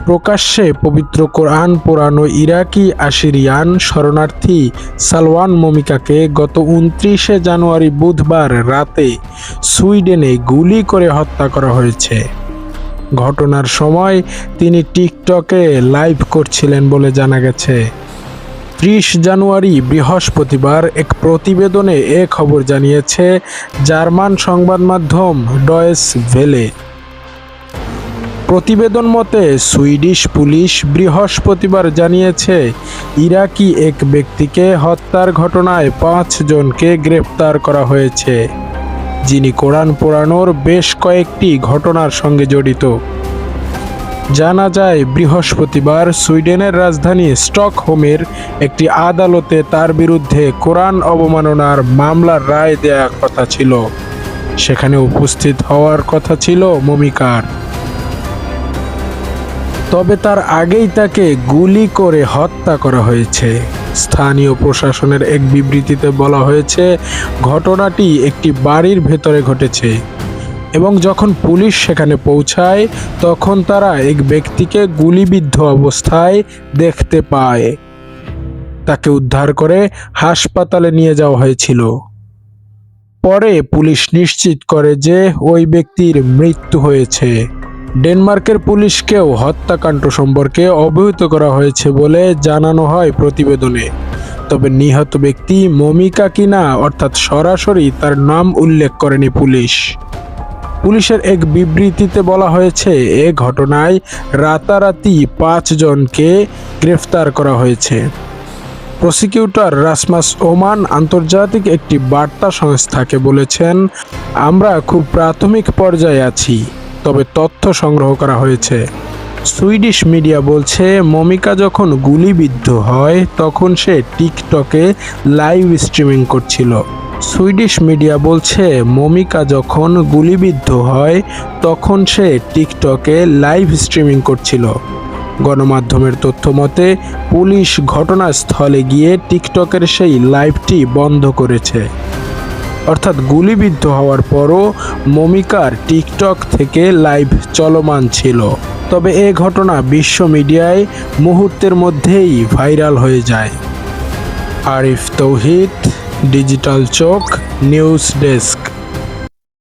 প্রকাশ্যে পবিত্র কোরআন পোড়ানো ইরাকি আশিরিয়ান শরণার্থী সালওয়ান মমিকাকে গত ২৯শে জানুয়ারি বুধবার রাতে সুইডেনে গুলি করে হত্যা করা হয়েছে। ঘটনার সময় তিনি টিকটকে লাইভ করছিলেন বলে জানা গেছে। ৩০ জানুয়ারি বৃহস্পতিবার এক প্রতিবেদনে এ খবর জানিয়েছে জার্মান সংবাদ মাধ্যম ডয়েচ ভেলে। প্রতিবেদন মতে সুইডিশ পুলিশ বৃহস্পতিবার জানিয়েছে ইরাকি এক ব্যক্তিকে হত্যার ঘটনায় ৫ জনকে গ্রেপ্তার করা হয়েছে, যিনি কোরআন পোড়ানোর বেশ কয়েকটি ঘটনার সঙ্গে জড়িত। জানা যায় বৃহস্পতিবার সুইডেনের রাজধানী স্টকহোমের একটি আদালতে তার বিরুদ্ধে কোরআন অবমাননার মামলার রায় দেওয়ার কথা ছিল। সেখানে উপস্থিত হওয়ার কথা ছিল মমিকার। তবে তার আগেই তাকে গুলি করে হত্যা করা হয়েছে। স্থানীয় প্রশাসনের এক বিবৃতিতে বলা হয়েছে ঘটনাটি একটি বাড়ির ভেতরে ঘটেছে এবং যখন পুলিশ সেখানে পৌঁছায় তখন তারা এক ব্যক্তিকে গুলিবিদ্ধ অবস্থায় দেখতে পায়। তাকে উদ্ধার করে হাসপাতালে নিয়ে যাওয়া হয়েছিল। পরে পুলিশ নিশ্চিত করে যে ওই ব্যক্তির মৃত্যু হয়েছে। ডেনমার্কের পুলিশকেও হত্যাকাণ্ড সম্পর্কে অবহিত করা হয়েছে বলে জানানো হয় প্রতিবেদনে। তবে নিহত ব্যক্তি মমিকা কিনা অর্থাৎ সরাসরি তার নাম উল্লেখ করেনি পুলিশ। পুলিশের এক বিবৃতিতে বলা হয়েছে এ ঘটনায় রাতারাতি ৫ জনকে গ্রেফতার করা হয়েছে। প্রসিকিউটর রাসমাস ওমান আন্তর্জাতিক একটি বার্তা সংস্থাকে বলেছেন, আমরা খুব প্রাথমিক পর্যায়ে আছি, তবে তথ্য সংগ্রহ করা হয়েছে। সুইডিশ মিডিয়া বলছে মমিকা যখন গুলিবিদ্ধ হয় তখন সে টিকটকে লাইভ স্ট্রিমিং করছিল। সুইডিশ মিডিয়া বলছে মমিকা যখন গুলিবিদ্ধ হয় তখন সে টিকটকে লাইভ স্ট্রিমিং করছিল। গণমাধ্যমের তথ্য মতে পুলিশ ঘটনাস্থলে গিয়ে টিকটকের সেই লাইভটি বন্ধ করেছে। অর্থাৎ গুলিবিদ্ধ হওয়ার পরও মমিকার টিকটক থেকে লাইভ চলমান ছিল। তবে এ ঘটনা বিশ্ব মিডিয়ায় মুহূর্তের মধ্যেই ভাইরাল হয়ে যায়। আরিফ তৌহিদ, ডিজিটাল চোখ, নিউজ ডেস্ক।